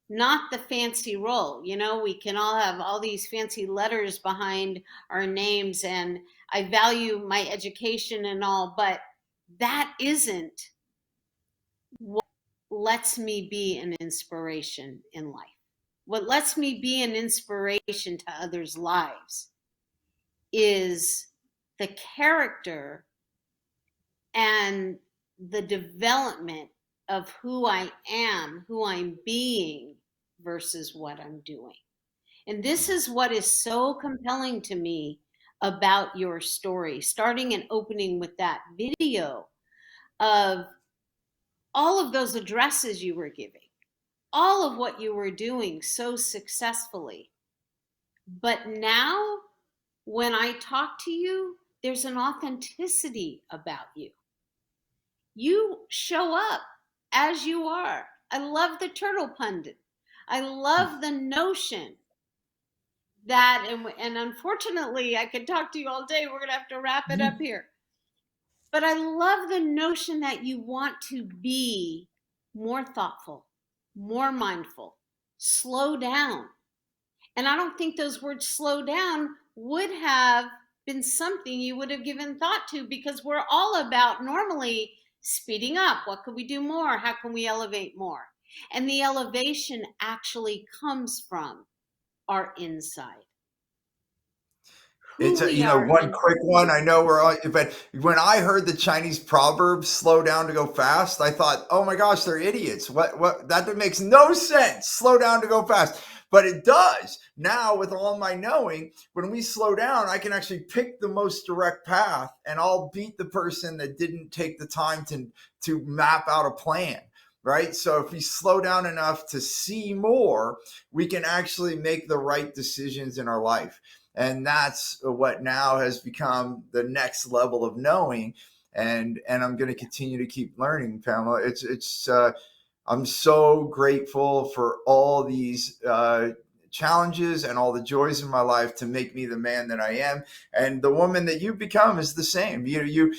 not the fancy role. You know, we can all have all these fancy letters behind our names, and I value my education and all, but that isn't what lets me be an inspiration in life. What lets me be an inspiration to others' lives is the character and the development of who I am, who I'm being versus what I'm doing. And this is what is so compelling to me about your story, starting and opening with that video of all of those addresses you were giving, all of what you were doing so successfully. But now when I talk to you, there's an authenticity about you. You show up as you are. I love the turtle pundit. I love the notion that, and unfortunately, I could talk to you all day. We're going to have to wrap it up here. But I love the notion that you want to be more thoughtful, more mindful, slow down. And I don't think those words slow down would have been something you would have given thought to, because we're all about normally speeding up. What could we do more? How can we elevate more? And the elevation actually comes from our inside. It's one quick one. I know we're on, but when I heard the Chinese proverb, slow down to go fast, I thought, oh my gosh, they're idiots. What, that makes no sense. Slow down to go fast. but it does. Now with all my knowing, when we slow down, I can actually pick the most direct path, and I'll beat the person that didn't take the time to map out a plan. Right. So if we slow down enough to see more, we can actually make the right decisions in our life. And that's what now has become the next level of knowing. And I'm going to continue to keep learning, Pamela. I'm so grateful for all these challenges and all the joys in my life to make me the man that I am. And the woman that you become is the same. You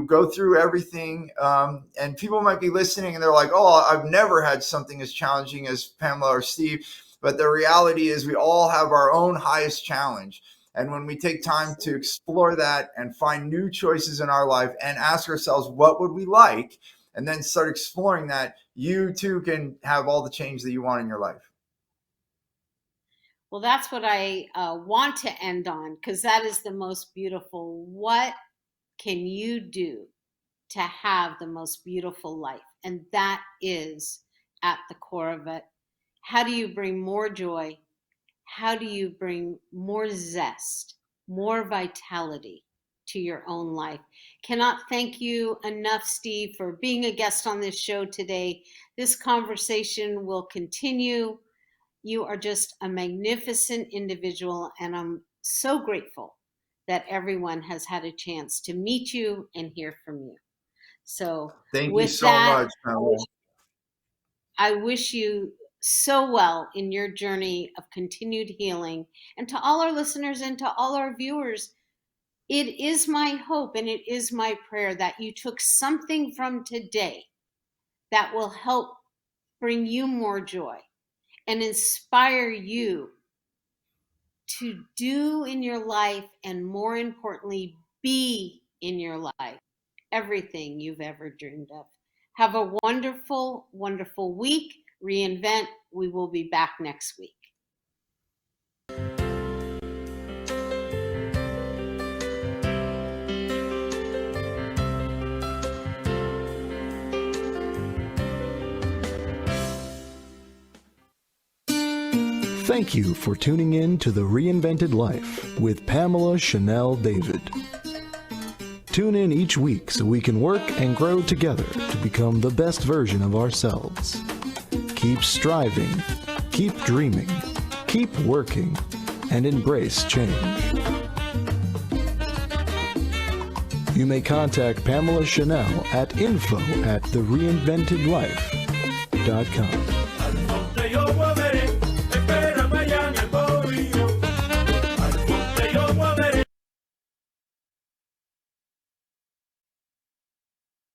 go through everything, and people might be listening and they're like, oh, I've never had something as challenging as Pamela or Steve. But the reality is we all have our own highest challenge. And when we take time to explore that and find new choices in our life and ask ourselves, what would we like? And then start exploring that, you too can have all the change that you want in your life. Well, that's what I want to end on, because that is the most beautiful. What can you do to have the most beautiful life? And that is at the core of it. How do you bring more joy? How do you bring more zest, more vitality to your own life? Cannot thank you enough, Steve, for being a guest on this show today. This conversation will continue. You are just a magnificent individual, and I'm so grateful that everyone has had a chance to meet you and hear from you. So thank with you so that, much, Pamela. I wish you so well in your journey of continued healing. And to all our listeners and to all our viewers, it is my hope and it is my prayer that you took something from today that will help bring you more joy and inspire you to do in your life, and more importantly, be in your life everything you've ever dreamed of. Have a wonderful, wonderful week. Reinvent. We will be back next week. Thank you for tuning in to The Reinvented Life with Pamela Chanel David. Tune in each week so we can work and grow together to become the best version of ourselves. Keep striving, keep dreaming, keep working, and embrace change. You may contact Pamela Chanel at info@thereinventedlife.com.